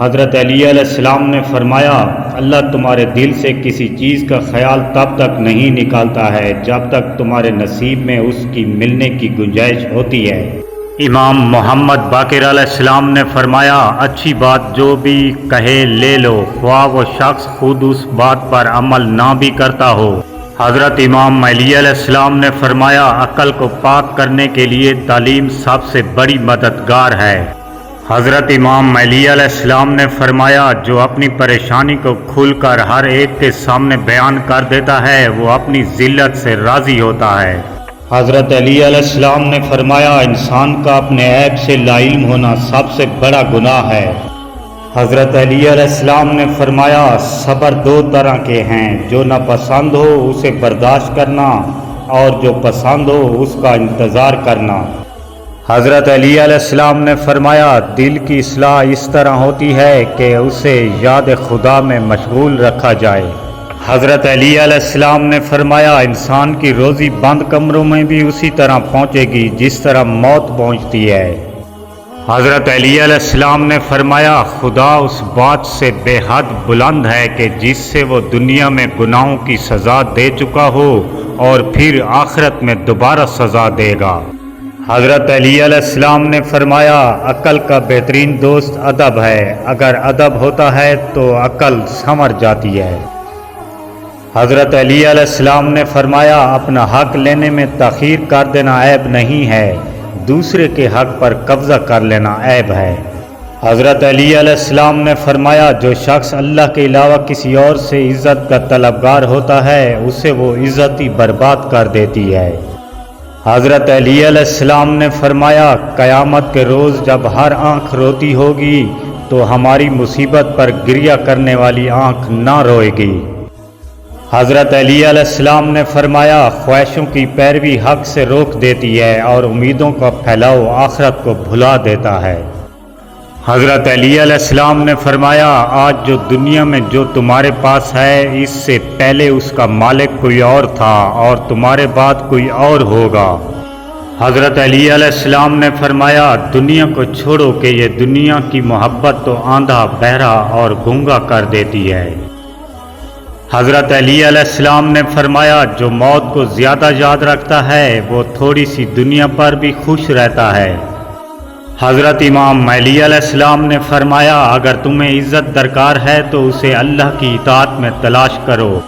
حضرت علی علیہ السلام نے فرمایا، اللہ تمہارے دل سے کسی چیز کا خیال تب تک نہیں نکالتا ہے جب تک تمہارے نصیب میں اس کی ملنے کی گنجائش ہوتی ہے۔ امام محمد باقر علیہ السلام نے فرمایا، اچھی بات جو بھی کہے لے لو، خواہ وہ شخص خود اس بات پر عمل نہ بھی کرتا ہو۔ حضرت امام علی علیہ السلام نے فرمایا، عقل کو پاک کرنے کے لیے تعلیم سب سے بڑی مددگار ہے۔ حضرت امام علی علیہ السلام نے فرمایا، جو اپنی پریشانی کو کھل کر ہر ایک کے سامنے بیان کر دیتا ہے وہ اپنی ذلت سے راضی ہوتا ہے۔ حضرت علی علیہ السلام نے فرمایا، انسان کا اپنے عیب سے لا علم ہونا سب سے بڑا گناہ ہے۔ حضرت علی علیہ السلام نے فرمایا، صبر دو طرح کے ہیں، جو ناپسند ہو اسے برداشت کرنا اور جو پسند ہو اس کا انتظار کرنا۔ حضرت علی علیہ السلام نے فرمایا، دل کی اصلاح اس طرح ہوتی ہے کہ اسے یاد خدا میں مشغول رکھا جائے۔ حضرت علی علیہ السلام نے فرمایا، انسان کی روزی بند کمروں میں بھی اسی طرح پہنچے گی جس طرح موت پہنچتی ہے۔ حضرت علی علیہ السلام نے فرمایا، خدا اس بات سے بے حد بلند ہے کہ جس سے وہ دنیا میں گناہوں کی سزا دے چکا ہو اور پھر آخرت میں دوبارہ سزا دے گا۔ حضرت علی علیہ السلام نے فرمایا، عقل کا بہترین دوست ادب ہے، اگر ادب ہوتا ہے تو عقل سنور جاتی ہے۔ حضرت علی علیہ السلام نے فرمایا، اپنا حق لینے میں تاخیر کر دینا عیب نہیں ہے، دوسرے کے حق پر قبضہ کر لینا عیب ہے۔ حضرت علی علیہ السلام نے فرمایا، جو شخص اللہ کے علاوہ کسی اور سے عزت کا طلبگار ہوتا ہے اسے وہ عزت ہی برباد کر دیتی ہے۔ حضرت علی علیہ السلام نے فرمایا، قیامت کے روز جب ہر آنکھ روتی ہوگی تو ہماری مصیبت پر گریہ کرنے والی آنکھ نہ روئے گی۔ حضرت علی علیہ السلام نے فرمایا، خواہشوں کی پیروی حق سے روک دیتی ہے اور امیدوں کا پھیلاؤ آخرت کو بھلا دیتا ہے۔ حضرت علی علیہ السلام نے فرمایا، آج جو دنیا میں جو تمہارے پاس ہے اس سے پہلے اس کا مالک کوئی اور تھا اور تمہارے بعد کوئی اور ہوگا۔ حضرت علی علیہ السلام نے فرمایا، دنیا کو چھوڑو کہ یہ دنیا کی محبت تو آندھا بہرا اور گونگا کر دیتی ہے۔ حضرت علی علیہ السلام نے فرمایا، جو موت کو زیادہ یاد رکھتا ہے وہ تھوڑی سی دنیا پر بھی خوش رہتا ہے۔ حضرت امام علی علیہ السلام نے فرمایا، اگر تمہیں عزت درکار ہے تو اسے اللہ کی اطاعت میں تلاش کرو۔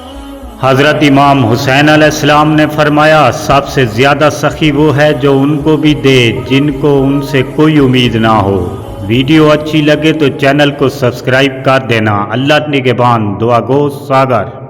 حضرت امام حسین علیہ السلام نے فرمایا، سب سے زیادہ سخی وہ ہے جو ان کو بھی دے جن کو ان سے کوئی امید نہ ہو۔ ویڈیو اچھی لگے تو چینل کو سبسکرائب کر دینا۔ اللہ نگہبان۔ دعا گو ساگر۔